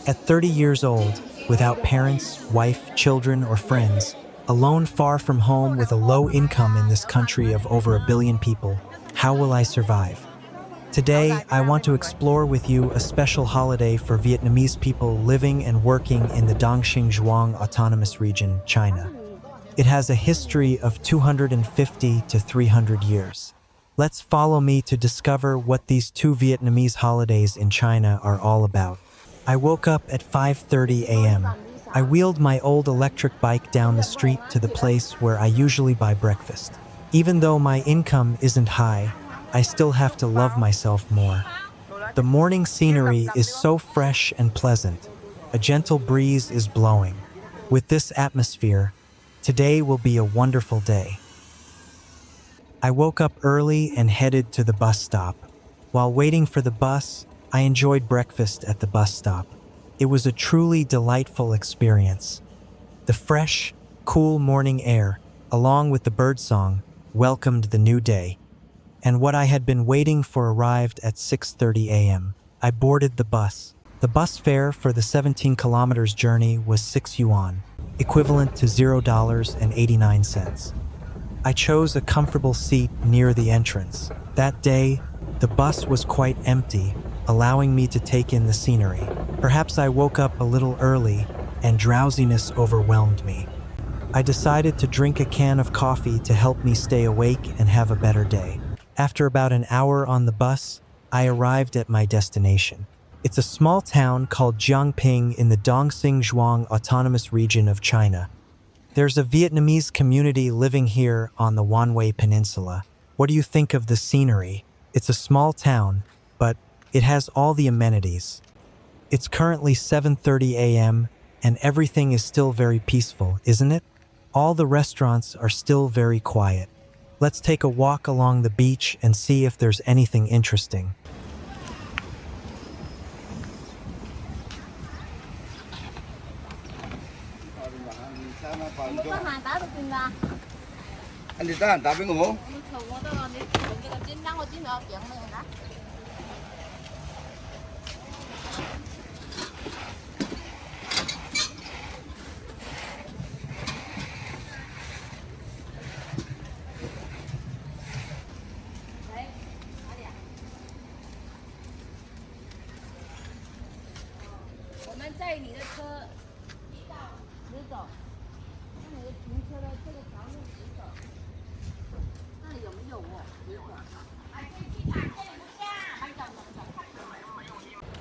At 30 years old, without parents, wife, children, or friends, alone far from home with a low income in this country of over 1 billion people, how will I survive? Today, I want to explore with you a special holiday for Vietnamese people living and working in the Dongxing Zhuang Autonomous Region, China. It has a history of 250 to 300 years. Let's follow me to discover what these two Vietnamese holidays in China are all about. I woke up at 5:30 a.m. I wheeled my old electric bike down the street to the place where I usually buy breakfast. Even though my income isn't high, I still have to love myself more. The morning scenery is so fresh and pleasant. A gentle breeze is blowing. With this atmosphere, today will be a wonderful day. I woke up early and headed to the bus stop. While waiting for the bus, I enjoyed breakfast at the bus stop. It was a truly delightful experience. The fresh, cool morning air, along with the birdsong, welcomed the new day. And what I had been waiting for arrived at 6:30 a.m. I boarded the bus. The bus fare for the 17 kilometers journey was 6 yuan, equivalent to $0.89. I chose a comfortable seat near the entrance. That day, the bus was quite empty, allowing me to take in the scenery. Perhaps I woke up a little early and drowsiness overwhelmed me. I decided to drink a can of coffee to help me stay awake and have a better day. After about an hour on the bus, I arrived at my destination. It's a small town called Jiangping in the Dongxing Zhuang Autonomous Region of China. There's a Vietnamese community living here on the Wanwei Peninsula. What do you think of the scenery? It's a small town, but it has all the amenities. It's currently 7:30 a.m. and everything is still very peaceful, isn't it? All the restaurants are still very quiet. Let's take a walk along the beach and see if there's anything interesting. Anh thì ta tao biết ngủ.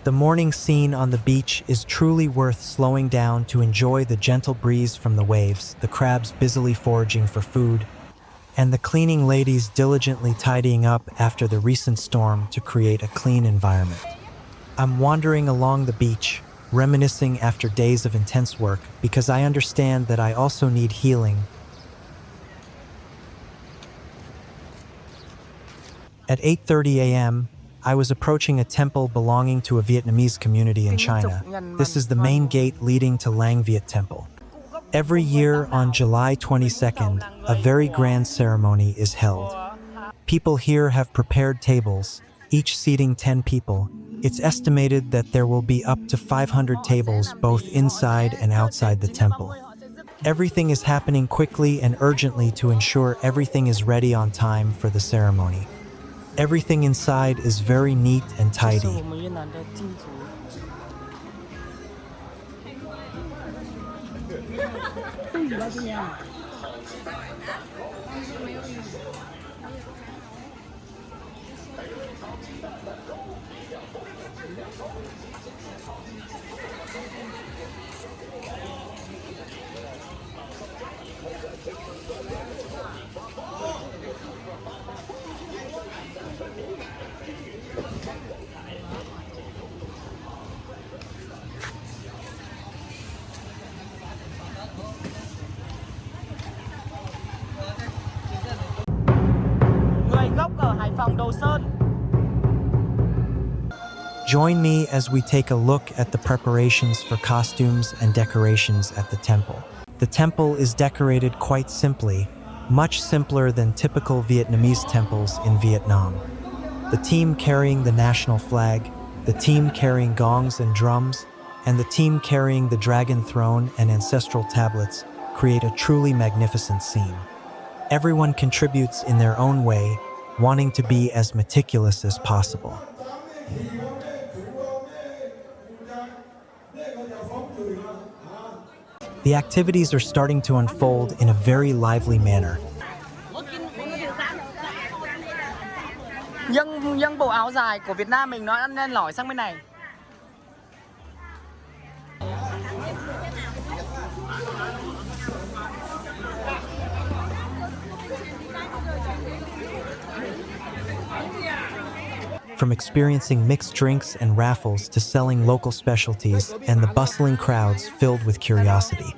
The morning scene on the beach is truly worth slowing down to enjoy the gentle breeze from the waves, the crabs busily foraging for food, and the cleaning ladies diligently tidying up after the recent storm to create a clean environment. I'm wandering along the beach, reminiscing after days of intense work because I understand that I also need healing. At 8:30 a.m., I was approaching a temple belonging to a Vietnamese community in China. This is the main gate leading to Lang Viet Temple. Every year on July 22nd, a very grand ceremony is held. People here have prepared tables, each seating 10 people. It's estimated that there will be up to 500 tables both inside and outside the temple. Everything is happening quickly and urgently to ensure everything is ready on time for the ceremony. Everything inside is very neat and tidy. Join me as we take a look at the preparations for costumes and decorations at the temple. The temple is decorated quite simply, much simpler than typical Vietnamese temples in Vietnam. The team carrying the national flag, the team carrying gongs and drums, and the team carrying the dragon throne and ancestral tablets create a truly magnificent scene. Everyone contributes in their own way, wanting to be as meticulous as possible. The activities are starting to unfold in a very lively manner. Nhân bộ áo dài của Việt Nam mình nó lên lỏi sang bên này. From experiencing mixed drinks and raffles to selling local specialties and the bustling crowds filled with curiosity.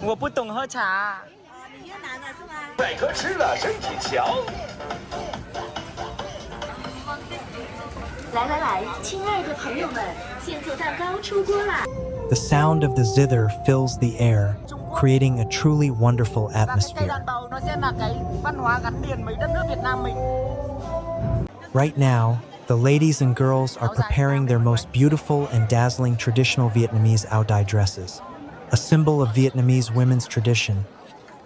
我不懂喝茶。百科吃了身体瞧。来，亲爱的朋友们，现做蛋糕出锅啦！ The sound of the zither fills the air, creating a truly wonderful atmosphere. Nó sẽ là cái văn hóa gắn liền với đất nước Việt Nam mình. Right now, the ladies and girls are preparing their most beautiful and dazzling traditional Vietnamese áo dai dresses, a symbol of Vietnamese women's tradition.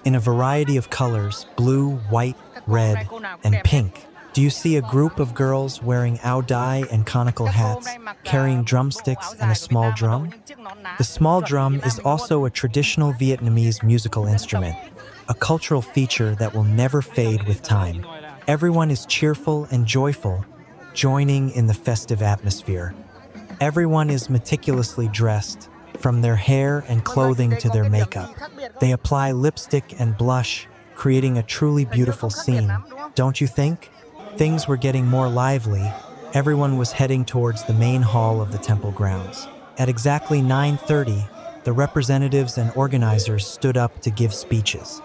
In a variety of colors, blue, white, red, and pink, do you see a group of girls wearing áo dai and conical hats, carrying drumsticks and a small drum? The small drum is also a traditional Vietnamese musical instrument, a cultural feature that will never fade with time. Everyone is cheerful and joyful, joining in the festive atmosphere. Everyone is meticulously dressed, from their hair and clothing to their makeup. They apply lipstick and blush, creating a truly beautiful scene, don't you think? Things were getting more lively. Everyone was heading towards the main hall of the temple grounds. At exactly 9:30, the representatives and organizers stood up to give speeches.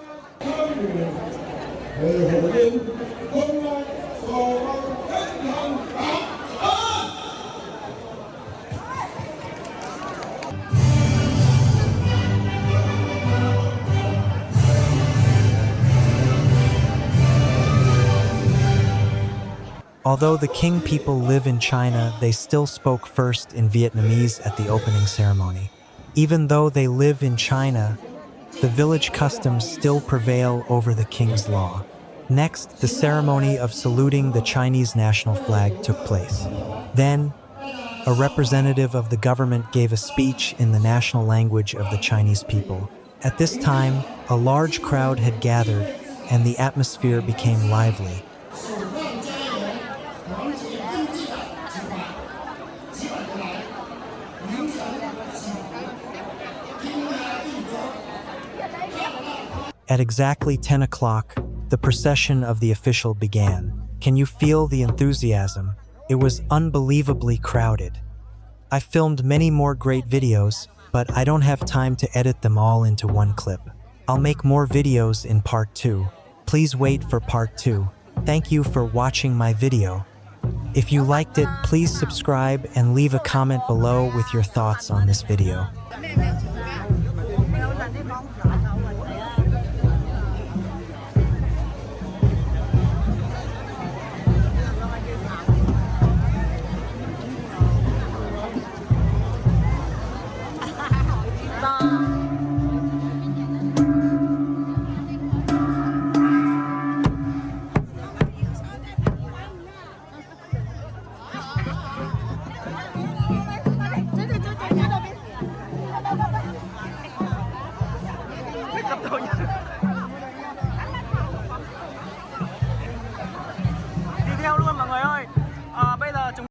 Although the King people live in China, they still spoke first in Vietnamese at the opening ceremony. Even though they live in China, the village customs still prevail over the King's law. Next, the ceremony of saluting the Chinese national flag took place. Then, a representative of the government gave a speech in the national language of the Chinese people. At this time, a large crowd had gathered, and the atmosphere became lively. At exactly 10 o'clock, the procession of the official began. Can you feel the enthusiasm? It was unbelievably crowded. I filmed many more great videos, but I don't have time to edit them all into one clip. I'll make more videos in part 2. Please wait for part 2. Thank you for watching my video. If you liked it, please subscribe and leave a comment below with your thoughts on this video. Cặp đôi